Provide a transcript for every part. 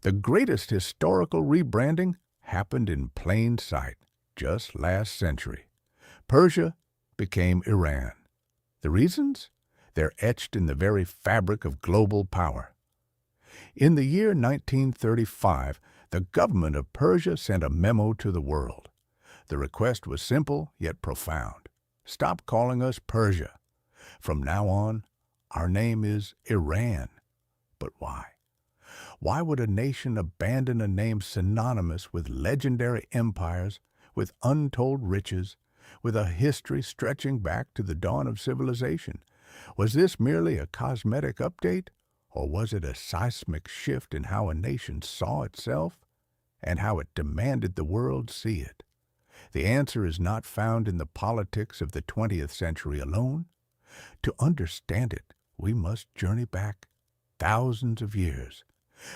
The greatest historical rebranding happened in plain sight just last century. Persia became Iran. The reasons? They're etched in the very fabric of global power. In the year 1935, the government of Persia sent a memo to the world. The request was simple yet profound. Stop calling us Persia. From now on, our name is Iran. But why? Why would a nation abandon a name synonymous with legendary empires, with untold riches, with a history stretching back to the dawn of civilization? Was this merely a cosmetic update, or was it a seismic shift in how a nation saw itself and how it demanded the world see it? The answer is not found in the politics of the 20th century alone. To understand it, we must journey back thousands of years.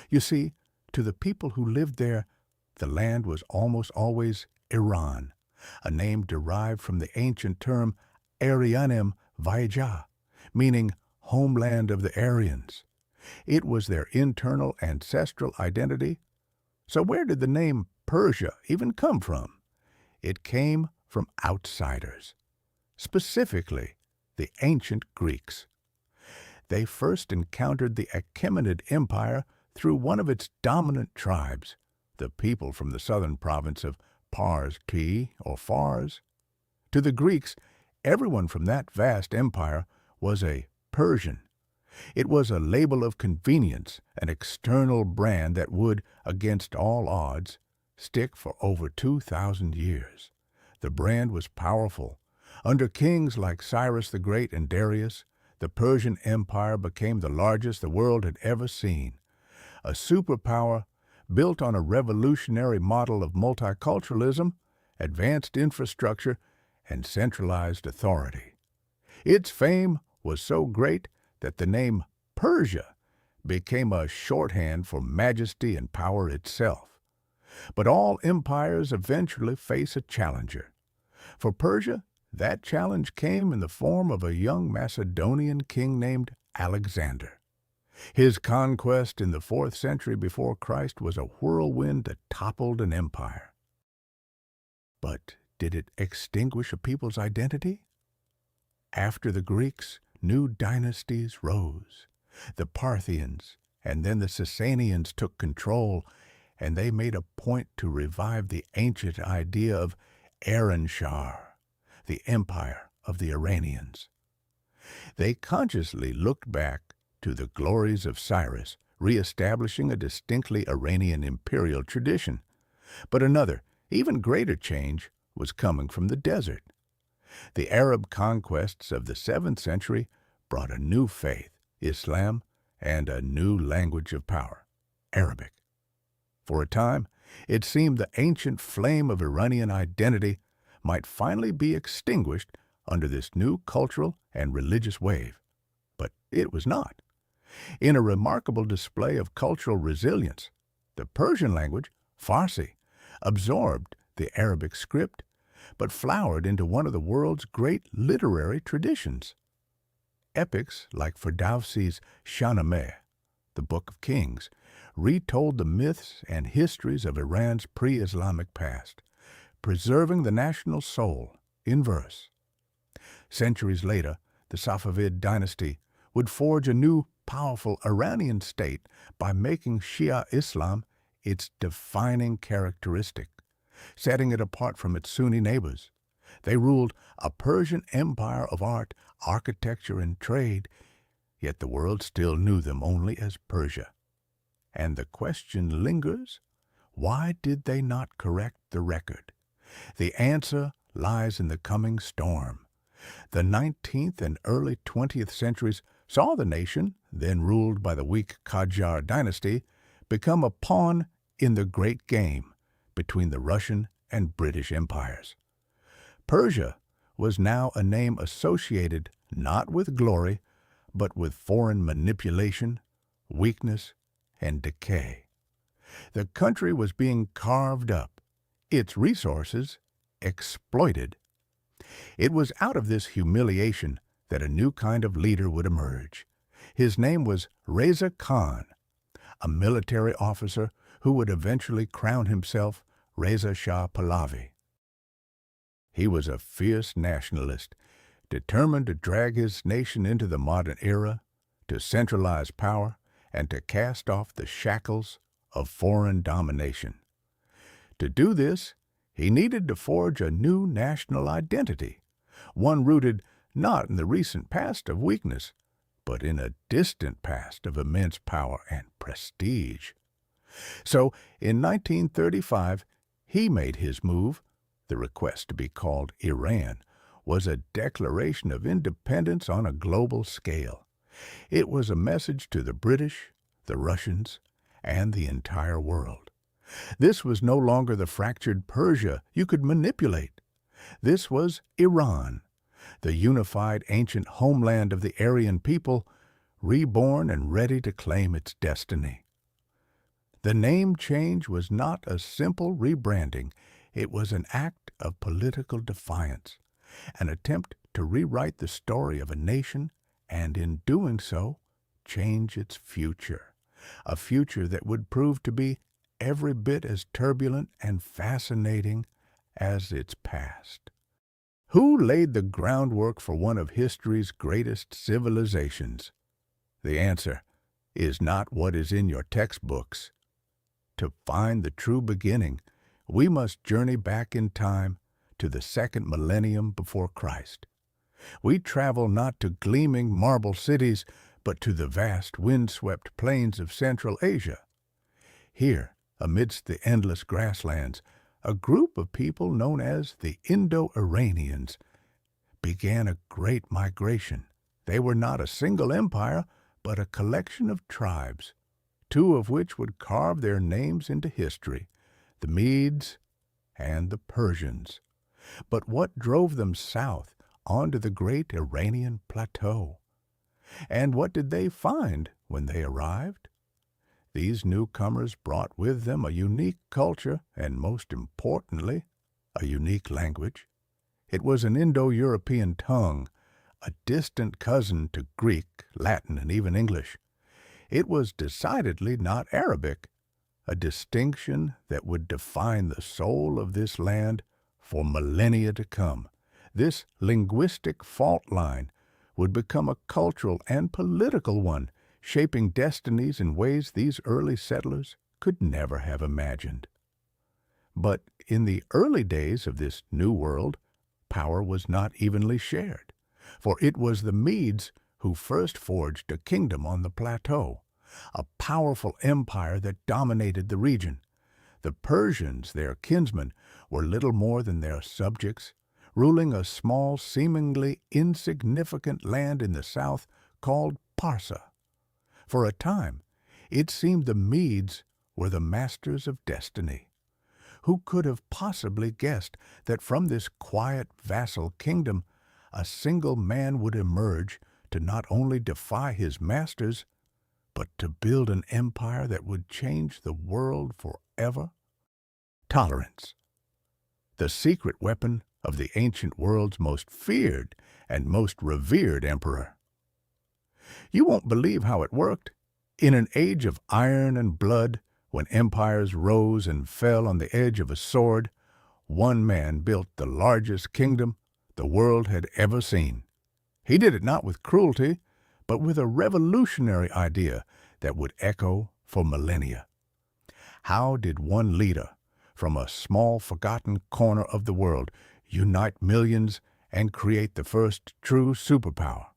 You see, to the people who lived there, the land was almost always Iran, a name derived from the ancient term Arianim Vaija, meaning homeland of the Aryans. It was their internal ancestral identity. So where did the name Persia even come from? It came from outsiders, specifically the ancient Greeks. They first encountered the Achaemenid Empire through one of its dominant tribes, the people from the southern province of Pars or Fars. To the Greeks, everyone from that vast empire was a Persian. It was a label of convenience, an external brand that would, against all odds, stick for over 2,000 years. The brand was powerful. Under kings like Cyrus the Great and Darius, the Persian Empire became the largest the world had ever seen. A superpower built on a revolutionary model of multiculturalism, advanced infrastructure, and centralized authority. Its fame was so great that the name Persia became a shorthand for majesty and power itself. But all empires eventually face a challenger. For Persia, that challenge came in the form of a young Macedonian king named Alexander. His conquest in the 4th century before Christ was a whirlwind that toppled an empire. But did it extinguish a people's identity? After the Greeks, new dynasties rose. The Parthians and then the Sasanians took control, and they made a point to revive the ancient idea of Shah, the empire of the Iranians. They consciously looked back to the glories of Cyrus, re-establishing a distinctly Iranian imperial tradition. But another, even greater change was coming from the desert. The Arab conquests of the 7th century brought a new faith, Islam, and a new language of power, Arabic. For a time, it seemed the ancient flame of Iranian identity might finally be extinguished under this new cultural and religious wave. But it was not. In a remarkable display of cultural resilience, the Persian language, Farsi, absorbed the Arabic script, but flowered into one of the world's great literary traditions. Epics like Ferdowsi's Shahnameh, the Book of Kings, retold the myths and histories of Iran's pre-Islamic past, preserving the national soul in verse. Centuries later, the Safavid dynasty would forge a new, powerful Iranian state by making Shia Islam its defining characteristic, setting it apart from its Sunni neighbors. They ruled a Persian empire of art, architecture, and trade, yet the world still knew them only as Persia. And the question lingers, why did they not correct the record? The answer lies in the coming storm. The 19th and early 20th centuries saw the nation, then ruled by the weak Qajar dynasty, become a pawn in the great game between the Russian and British empires. Persia was now a name associated not with glory, but with foreign manipulation, weakness, and decay. The country was being carved up, its resources exploited. It was out of this humiliation that a new kind of leader would emerge. His name was Reza Khan, a military officer who would eventually crown himself Reza Shah Pahlavi. He was a fierce nationalist, determined to drag his nation into the modern era, to centralize power, and to cast off the shackles of foreign domination. To do this, he needed to forge a new national identity, one rooted not in the recent past of weakness, but in a distant past of immense power and prestige. So, in 1935, he made his move. The request to be called Iran was a declaration of independence on a global scale. It was a message to the British, the Russians, and the entire world. This was no longer the fractured Persia you could manipulate. This was Iran, the unified ancient homeland of the Aryan people, reborn and ready to claim its destiny. The name change was not a simple rebranding. It was an act of political defiance, an attempt to rewrite the story of a nation and, in doing so, change its future, a future that would prove to be every bit as turbulent and fascinating as its past. Who laid the groundwork for one of history's greatest civilizations? The answer is not what is in your textbooks. To find the true beginning, we must journey back in time to the second millennium before Christ. We travel not to gleaming marble cities, but to the vast wind-swept plains of Central Asia. Here, amidst the endless grasslands, a group of people known as the Indo-Iranians began a great migration. They were not a single empire, but a collection of tribes, two of which would carve their names into history, the Medes and the Persians. But what drove them south onto the great Iranian plateau? And what did they find when they arrived? These newcomers brought with them a unique culture and, most importantly, a unique language. It was an Indo-European tongue, a distant cousin to Greek, Latin, and even English. It was decidedly not Arabic, a distinction that would define the soul of this land for millennia to come. This linguistic fault line would become a cultural and political one, shaping destinies in ways these early settlers could never have imagined. But in the early days of this new world, power was not evenly shared, for it was the Medes who first forged a kingdom on the plateau, a powerful empire that dominated the region. The Persians, their kinsmen, were little more than their subjects, ruling a small, seemingly insignificant land in the south called Parsa. For a time, it seemed the Medes were the masters of destiny. Who could have possibly guessed that from this quiet vassal kingdom, a single man would emerge to not only defy his masters, but to build an empire that would change the world forever? Tolerance, the secret weapon of the ancient world's most feared and most revered emperor. You won't believe how it worked. In an age of iron and blood, when empires rose and fell on the edge of a sword, one man built the largest kingdom the world had ever seen. He did it not with cruelty, but with a revolutionary idea that would echo for millennia. How did one leader from a small, forgotten corner of the world unite millions and create the first true superpower?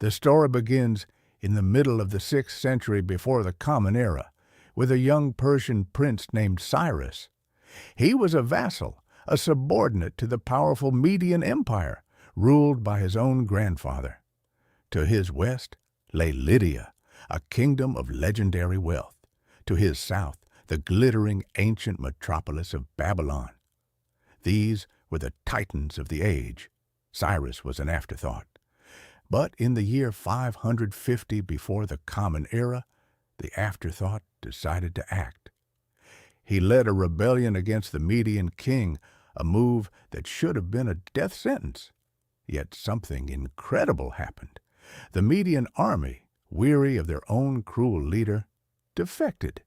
The story begins in the middle of the 6th century before the Common Era, with a young Persian prince named Cyrus. He was a vassal, a subordinate to the powerful Median Empire, ruled by his own grandfather. To his west lay Lydia, a kingdom of legendary wealth. To his south, the glittering ancient metropolis of Babylon. These were the titans of the age. Cyrus was an afterthought. But in the year 550 before the Common Era, the afterthought decided to act. He led a rebellion against the Median king, a move that should have been a death sentence. Yet something incredible happened. The Median army, weary of their own cruel leader, defected.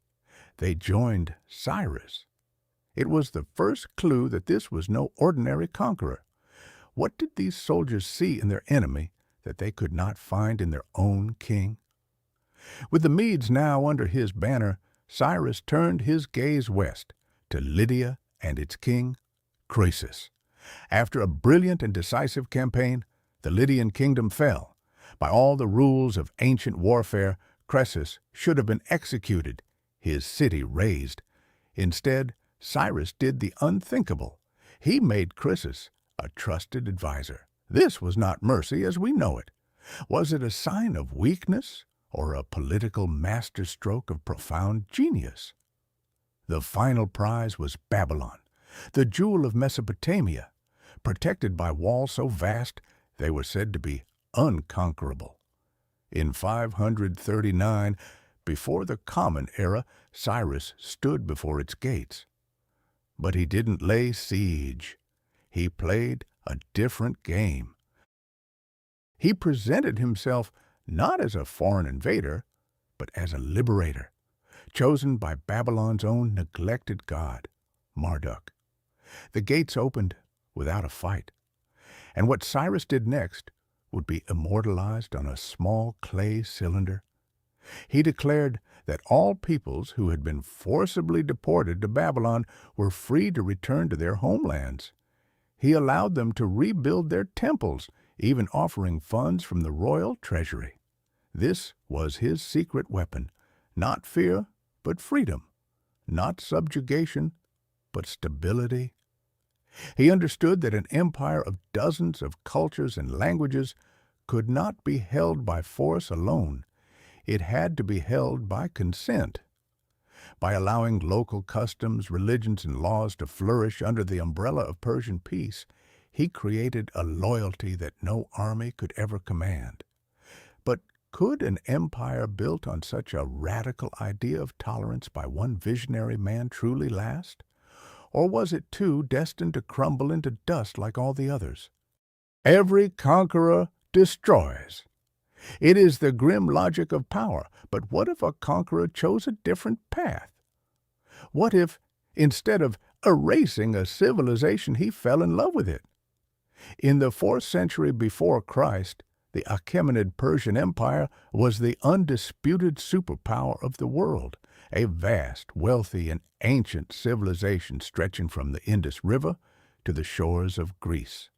They joined Cyrus. It was the first clue that this was no ordinary conqueror. What did these soldiers see in their enemy that they could not find in their own king? With the Medes now under his banner, Cyrus turned his gaze west to Lydia and its king, Croesus. After a brilliant and decisive campaign, the Lydian kingdom fell. By all the rules of ancient warfare, Croesus should have been executed, his city razed. Instead, Cyrus did the unthinkable. He made Croesus a trusted advisor. This was not mercy as we know it. Was it a sign of weakness or a political masterstroke of profound genius? The final prize was Babylon, the jewel of Mesopotamia, protected by walls so vast they were said to be unconquerable. In 539, before the Common Era, Cyrus stood before its gates. But he didn't lay siege. He played a different game. He presented himself not as a foreign invader, but as a liberator, chosen by Babylon's own neglected god, Marduk. The gates opened without a fight, and what Cyrus did next would be immortalized on a small clay cylinder. He declared that all peoples who had been forcibly deported to Babylon were free to return to their homelands. He allowed them to rebuild their temples, even offering funds from the royal treasury. This was his secret weapon, not fear, but freedom, not subjugation, but stability. He understood that an empire of dozens of cultures and languages could not be held by force alone. It had to be held by consent. By allowing local customs, religions, and laws to flourish under the umbrella of Persian peace, he created a loyalty that no army could ever command. But could an empire built on such a radical idea of tolerance by one visionary man truly last? Or was it too destined to crumble into dust like all the others? Every conqueror destroys. It is the grim logic of power, but what if a conqueror chose a different path? What if, instead of erasing a civilization, he fell in love with it? In the 4th century before Christ, the Achaemenid Persian Empire was the undisputed superpower of the world, a vast, wealthy, and ancient civilization stretching from the Indus River to the shores of Greece.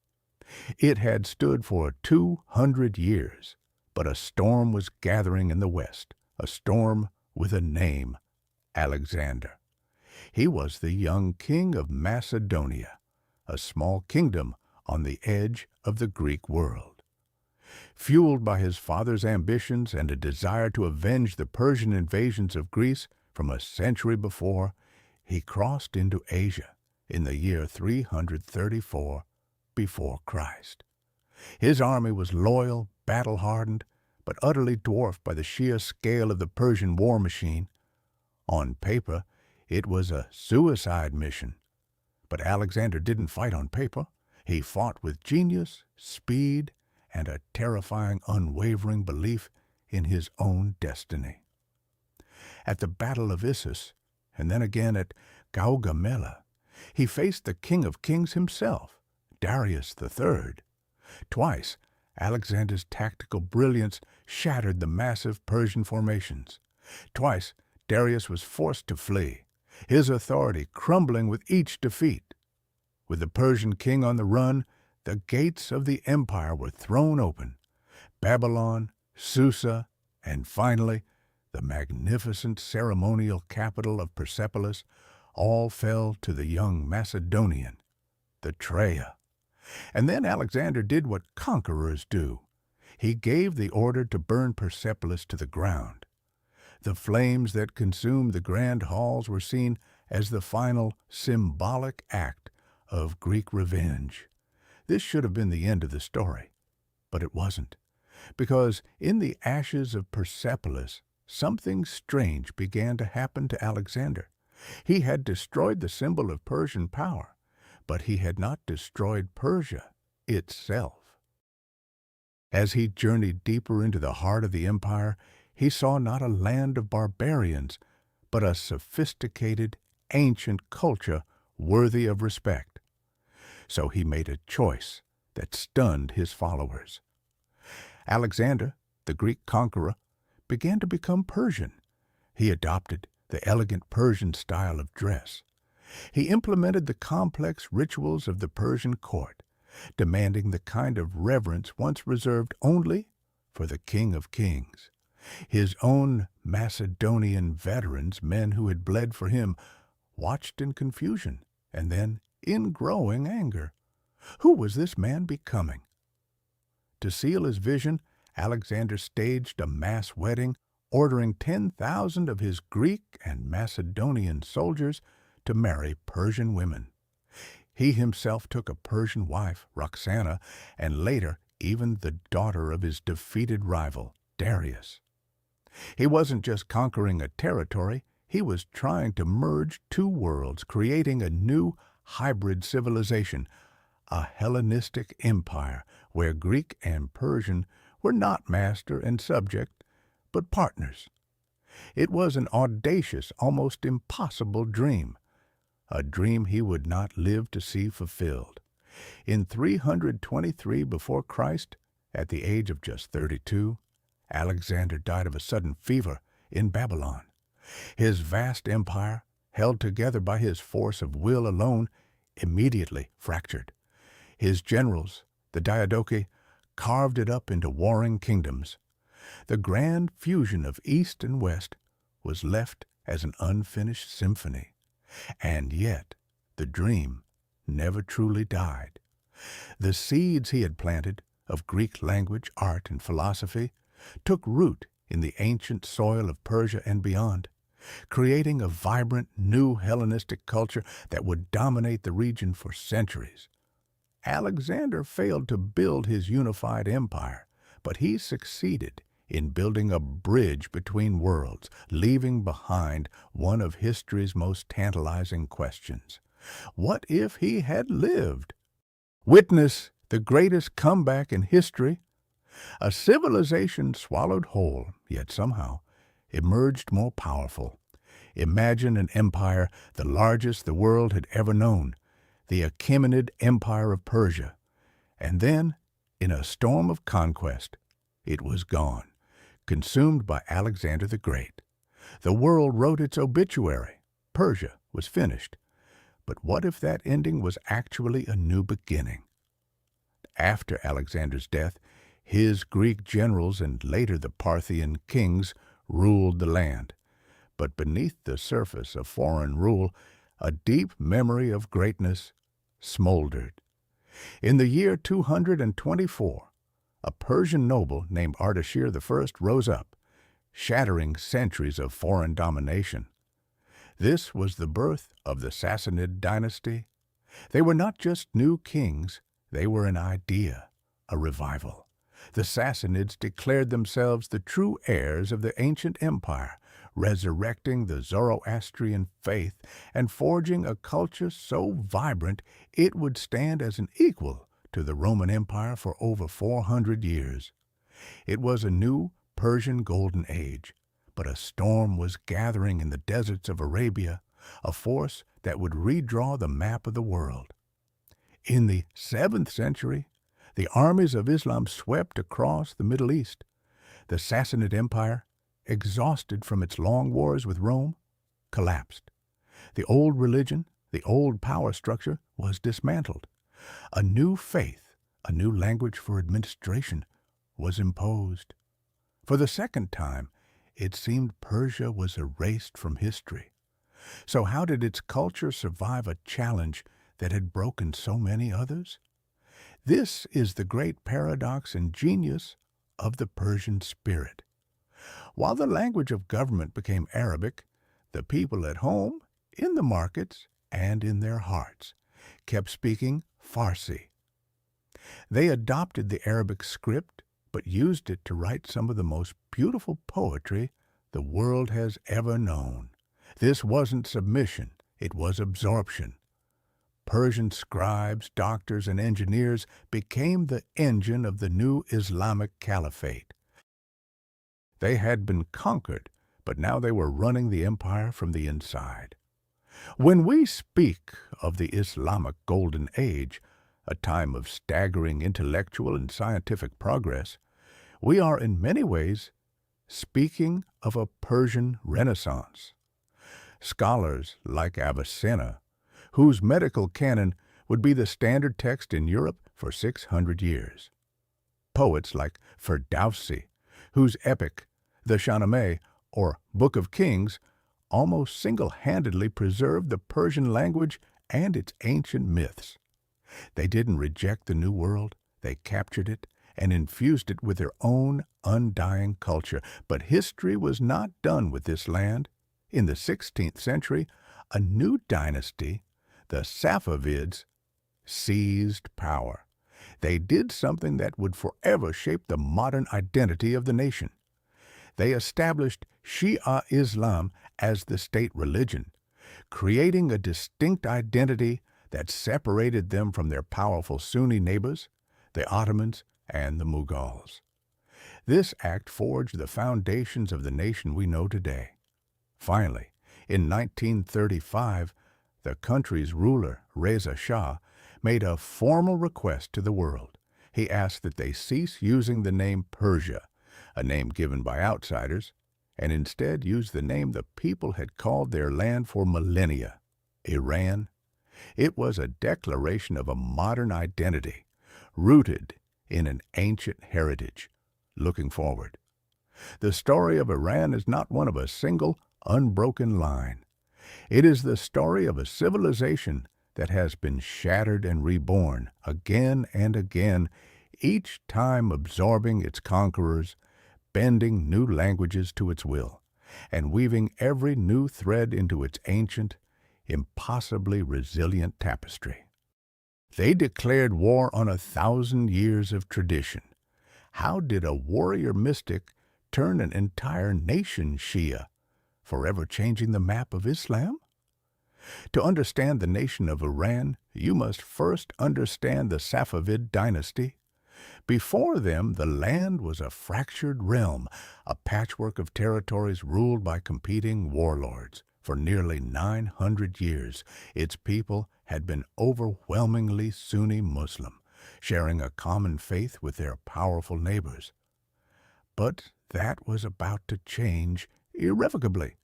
It had stood for 200 years, but a storm was gathering in the west, a storm with a name, Alexander. He was the young king of Macedonia, a small kingdom on the edge of the Greek world. Fueled by his father's ambitions and a desire to avenge the Persian invasions of Greece from a century before, he crossed into Asia in the year 334 before Christ. His army was loyal, battle-hardened, but utterly dwarfed by the sheer scale of the Persian war machine. On paper, it was a suicide mission. But Alexander didn't fight on paper. He fought with genius, speed, and a terrifying, unwavering belief in his own destiny. At the Battle of Issus, and then again at Gaugamela, he faced the King of Kings himself, Darius III. Twice, Alexander's tactical brilliance shattered the massive Persian formations. Twice, Darius was forced to flee, his authority crumbling with each defeat. With the Persian king on the run, the gates of the empire were thrown open. Babylon, Susa, and finally, the magnificent ceremonial capital of Persepolis, all fell to the young Macedonian, the Traja. And then Alexander did what conquerors do. He gave the order to burn Persepolis to the ground. The flames that consumed the grand halls were seen as the final symbolic act of Greek revenge. This should have been the end of the story, but it wasn't, because in the ashes of Persepolis, something strange began to happen to Alexander. He had destroyed the symbol of Persian power, but he had not destroyed Persia itself. As he journeyed deeper into the heart of the empire, He saw not a land of barbarians, but a sophisticated, ancient culture worthy of respect. So he made a choice that stunned his followers. Alexander, the Greek conqueror, began to become Persian. He adopted the elegant Persian style of dress. He implemented the complex rituals of the Persian court, demanding the kind of reverence once reserved only for the King of Kings. His own Macedonian veterans, men who had bled for him, watched in confusion and then in growing anger. Who was this man becoming? To seal his vision, Alexander staged a mass wedding, ordering 10,000 of his Greek and Macedonian soldiers to marry Persian women. He himself took a Persian wife, Roxana, and later even the daughter of his defeated rival, Darius. He wasn't just conquering a territory, he was trying to merge two worlds, creating a new hybrid civilization, a Hellenistic empire where Greek and Persian were not master and subject, but partners. It was an audacious, almost impossible dream, a dream he would not live to see fulfilled. In 323 before Christ, at the age of just 32, Alexander died of a sudden fever in Babylon. His vast empire, held together by his force of will alone, immediately fractured. His generals, the Diadochi, carved it up into warring kingdoms. The grand fusion of East and West was left as an unfinished symphony. And yet, the dream never truly died. The seeds he had planted of Greek language, art, and philosophy took root in the ancient soil of Persia and beyond, creating a vibrant new Hellenistic culture that would dominate the region for centuries. Alexander failed to build his unified empire, but he succeeded in building a bridge between worlds, leaving behind one of history's most tantalizing questions. What if he had lived? Witness the greatest comeback in history. A civilization swallowed whole, yet somehow emerged more powerful. Imagine an empire the largest the world had ever known, the Achaemenid Empire of Persia. And then, in a storm of conquest, it was gone, consumed by Alexander the Great. The world wrote its obituary. Persia was finished. But what if that ending was actually a new beginning? After Alexander's death, his Greek generals and later the Parthian kings ruled the land. But beneath the surface of foreign rule, a deep memory of greatness smoldered. In the year 224, a Persian noble named Ardashir I rose up, shattering centuries of foreign domination. This was the birth of the Sassanid dynasty. They were not just new kings, they were an idea, a revival. The Sassanids declared themselves the true heirs of the ancient empire, resurrecting the Zoroastrian faith and forging a culture so vibrant it would stand as an equal to the Roman Empire for over 400 years. It was a new Persian Golden Age, but a storm was gathering in the deserts of Arabia, a force that would redraw the map of the world. In the 7th century, the armies of Islam swept across the Middle East. The Sassanid Empire, exhausted from its long wars with Rome, collapsed. The old religion, the old power structure, was dismantled. A new faith, a new language for administration, was imposed. For the second time, it seemed Persia was erased from history. So how did its culture survive a challenge that had broken so many others? This is the great paradox and genius of the Persian spirit. While the language of government became Arabic, the people at home, in the markets, and in their hearts, kept speaking Farsi. They adopted the Arabic script, but used it to write some of the most beautiful poetry the world has ever known. This wasn't submission, it was absorption. Persian scribes, doctors, and engineers became the engine of the new Islamic caliphate. They had been conquered, but now they were running the empire from the inside. When we speak of the Islamic Golden Age, a time of staggering intellectual and scientific progress, we are in many ways speaking of a Persian Renaissance. Scholars like Avicenna, whose medical canon would be the standard text in Europe for 600 years. Poets like Ferdowsi, whose epic, the Shahnameh, or Book of Kings, almost single-handedly preserved the Persian language and its ancient myths. They didn't reject the New World, they captured it and infused it with their own undying culture. But history was not done with this land. In the 16th century, a new dynasty, the Safavids, seized power. They did something that would forever shape the modern identity of the nation. They established Shia Islam as the state religion, creating a distinct identity that separated them from their powerful Sunni neighbors, the Ottomans and the Mughals. This act forged the foundations of the nation we know today. Finally, in 1935, the country's ruler, Reza Shah, made a formal request to the world. He asked that they cease using the name Persia, a name given by outsiders, and instead use the name the people had called their land for millennia, Iran. It was a declaration of a modern identity, rooted in an ancient heritage, looking forward. The story of Iran is not one of a single, unbroken line. It is the story of a civilization that has been shattered and reborn again and again, each time absorbing its conquerors, bending new languages to its will, and weaving every new thread into its ancient, impossibly resilient tapestry. They declared war on 1,000 years of tradition. How did a warrior mystic turn an entire nation Shia, forever changing the map of Islam? To understand the nation of Iran, you must first understand the Safavid dynasty. Before them, the land was a fractured realm, a patchwork of territories ruled by competing warlords. For nearly 900 years, its people had been overwhelmingly Sunni Muslim, sharing a common faith with their powerful neighbors. But that was about to change irrevocably.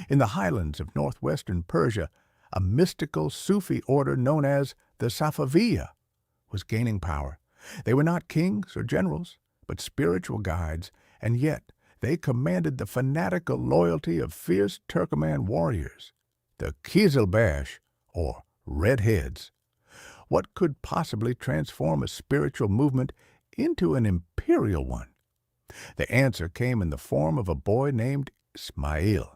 In the highlands of northwestern Persia, a mystical Sufi order known as the Safaviya was gaining power. They were not kings or generals, but spiritual guides, and yet they commanded the fanatical loyalty of fierce Turkoman warriors, the Kizilbash, or Redheads. What could possibly transform a spiritual movement into an imperial one? The answer came in the form of a boy named Ismail.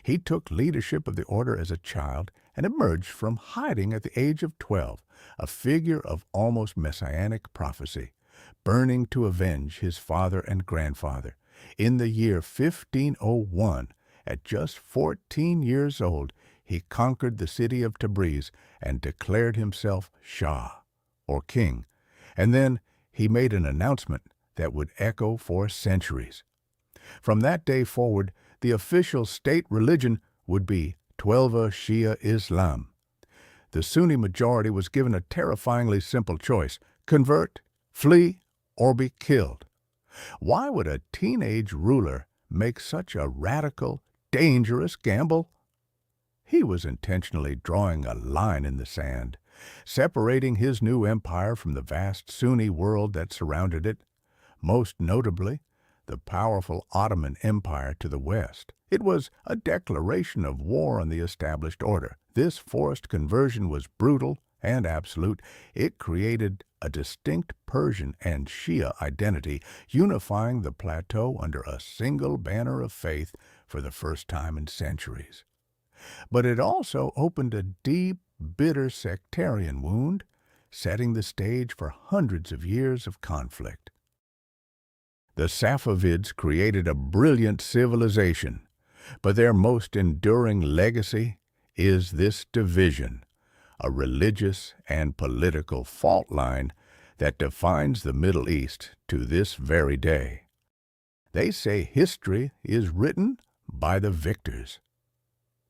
He took leadership of the order as a child and emerged from hiding at the age of 12, a figure of almost messianic prophecy, burning to avenge his father and grandfather. In the year 1501, at just 14 years old, he conquered the city of Tabriz and declared himself Shah, or king, and then he made an announcement that would echo for centuries. From that day forward, the official state religion would be Twelver Shia Islam. The Sunni majority was given a terrifyingly simple choice: convert, flee, or be killed. Why would a teenage ruler make such a radical, dangerous gamble? He was intentionally drawing a line in the sand, separating his new empire from the vast Sunni world that surrounded it, most notably the powerful Ottoman Empire to the west. It was a declaration of war on the established order. This forced conversion was brutal and absolute. It created a distinct Persian and Shia identity, unifying the plateau under a single banner of faith for the first time in centuries. But it also opened a deep, bitter sectarian wound, setting the stage for hundreds of years of conflict. The Safavids created a brilliant civilization, but their most enduring legacy is this division, a religious and political fault line that defines the Middle East to this very day. They say history is written by the victors.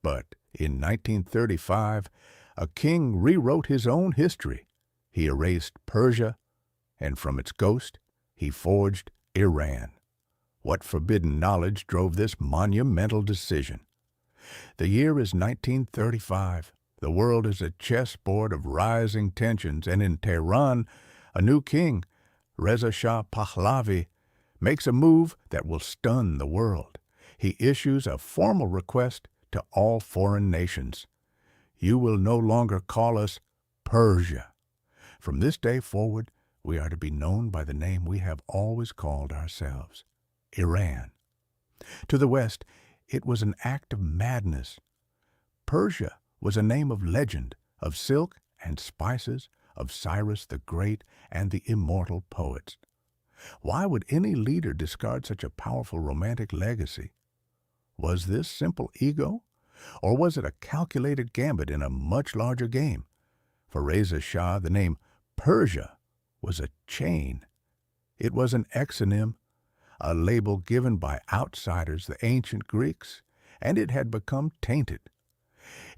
But in 1935, a king rewrote his own history. He erased Persia, and from its ghost, he forged Iran. What forbidden knowledge drove this monumental decision? The year is 1935. The world is a chessboard of rising tensions, and in Tehran, a new king, Reza Shah Pahlavi, makes a move that will stun the world. He issues a formal request to all foreign nations. You will no longer call us Persia. From this day forward, we are to be known by the name we have always called ourselves, Iran. To the West, it was an act of madness. Persia was a name of legend, of silk and spices, of Cyrus the Great and the immortal poets. Why would any leader discard such a powerful romantic legacy? Was this simple ego, or was it a calculated gambit in a much larger game? For Reza Shah, the name Persia was a chain. It was an exonym, a label given by outsiders, the ancient Greeks, and it had become tainted.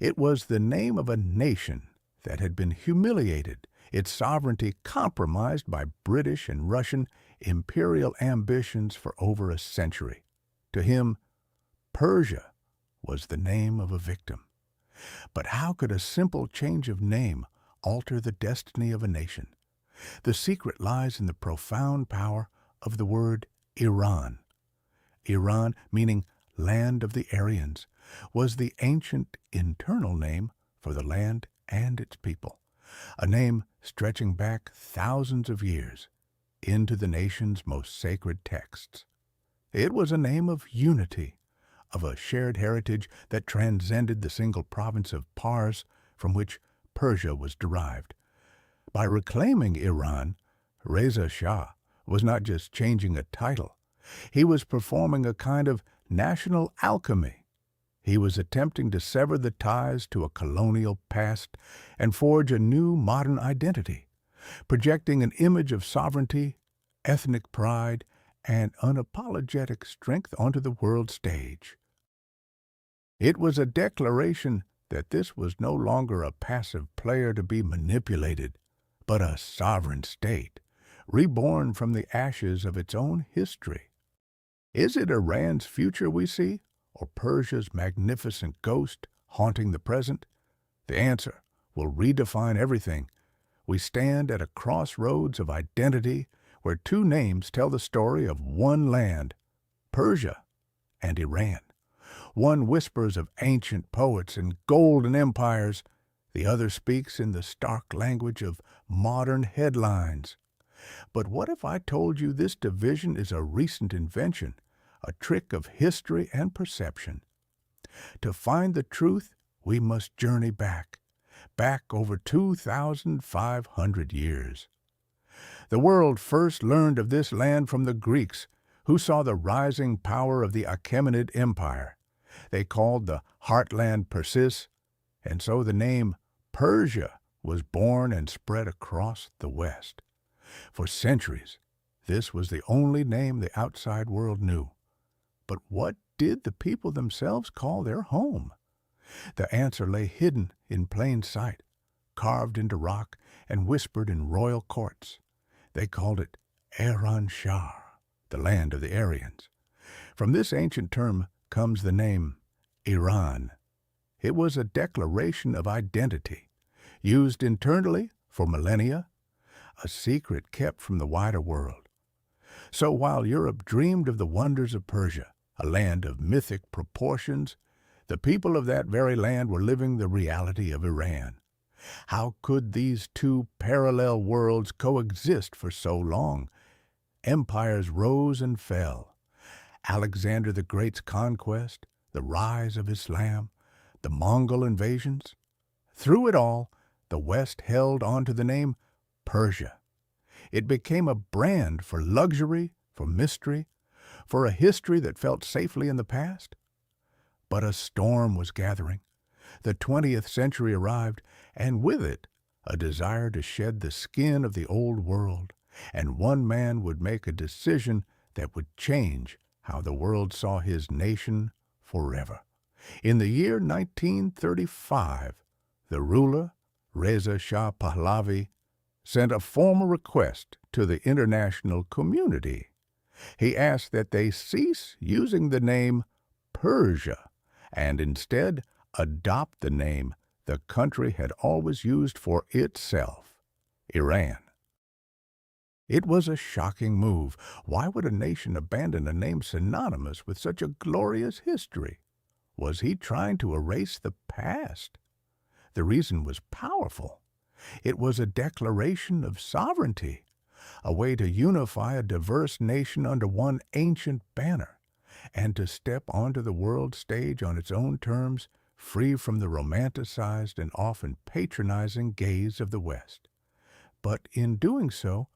It was the name of a nation that had been humiliated, its sovereignty compromised by British and Russian imperial ambitions for over a century. To him, Persia was the name of a victim. But how could a simple change of name alter the destiny of a nation? The secret lies in the profound power of the word Iran. Iran, meaning land of the Aryans, was the ancient internal name for the land and its people, a name stretching back thousands of years into the nation's most sacred texts. It was a name of unity, of a shared heritage that transcended the single province of Pars from which Persia was derived. By reclaiming Iran, Reza Shah was not just changing a title. He was performing a kind of national alchemy. He was attempting to sever the ties to a colonial past and forge a new modern identity, projecting an image of sovereignty, ethnic pride, and unapologetic strength onto the world stage. It was a declaration that this was no longer a passive player to be manipulated, but a sovereign state, reborn from the ashes of its own history. Is it Iran's future we see, or Persia's magnificent ghost haunting the present? The answer will redefine everything. We stand at a crossroads of identity where two names tell the story of one land, Persia and Iran. One whispers of ancient poets and golden empires. The other speaks in the stark language of modern headlines. But what if I told you this division is a recent invention, a trick of history and perception? To find the truth, we must journey back over 2,500 years. The world first learned of this land from the Greeks, who saw the rising power of the Achaemenid Empire. They called the heartland Persis, and so the name Persia was born and spread across the West. For centuries, this was the only name the outside world knew. But what did the people themselves call their home? The answer lay hidden in plain sight, carved into rock and whispered in royal courts. They called it Iran Shah, the land of the Aryans. From this ancient term comes the name Iran. It was a declaration of identity, used internally for millennia, a secret kept from the wider world. So while Europe dreamed of the wonders of Persia, a land of mythic proportions, the people of that very land were living the reality of Iran. How could these two parallel worlds coexist for so long? Empires rose and fell. Alexander the Great's conquest, the rise of Islam, the Mongol invasions. Through it all, the West held on to the name Persia. It became a brand for luxury, for mystery, for a history that felt safely in the past. But a storm was gathering. The 20th century arrived, and with it, a desire to shed the skin of the old world, and one man would make a decision that would change how the world saw his nation forever. In the year 1935, the ruler, Reza Shah Pahlavi, sent a formal request to the international community. He asked that they cease using the name Persia and instead adopt the name the country had always used for itself, Iran. It was a shocking move. Why would a nation abandon a name synonymous with such a glorious history? Was he trying to erase the past? The reason was powerful. It was a declaration of sovereignty, a way to unify a diverse nation under one ancient banner, and to step onto the world stage on its own terms, free from the romanticized and often patronizing gaze of the West. But in doing so,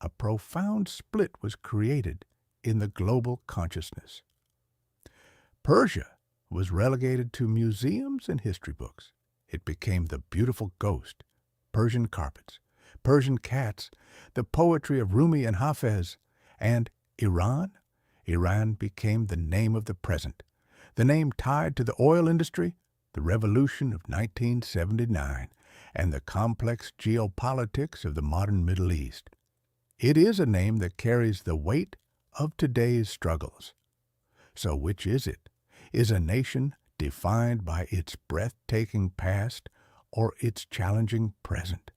a profound split was created in the global consciousness. Persia was relegated to museums and history books. It became the beautiful ghost, Persian carpets, Persian cats, the poetry of Rumi and Hafez, and Iran? Iran became the name of the present, the name tied to the oil industry, the revolution of 1979, and the complex geopolitics of the modern Middle East. It is a name that carries the weight of today's struggles. So which is it? Is a nation defined by its breathtaking past or its challenging present?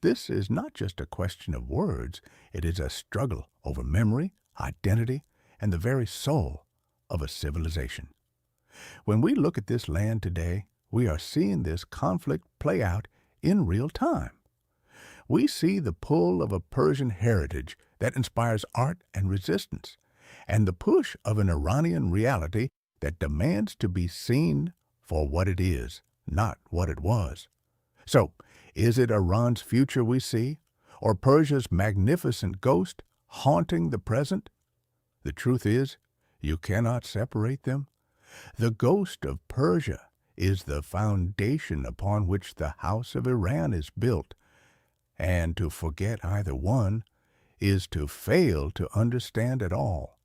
This is not just a question of words. It is a struggle over memory, identity, and the very soul of a civilization. When we look at this land today, we are seeing this conflict play out in real time. We see the pull of a Persian heritage that inspires art and resistance, and the push of an Iranian reality that demands to be seen for what it is, not what it was. So, is it Iran's future we see, or Persia's magnificent ghost haunting the present? The truth is, you cannot separate them. The ghost of Persia is the foundation upon which the house of Iran is built, and to forget either one is to fail to understand at all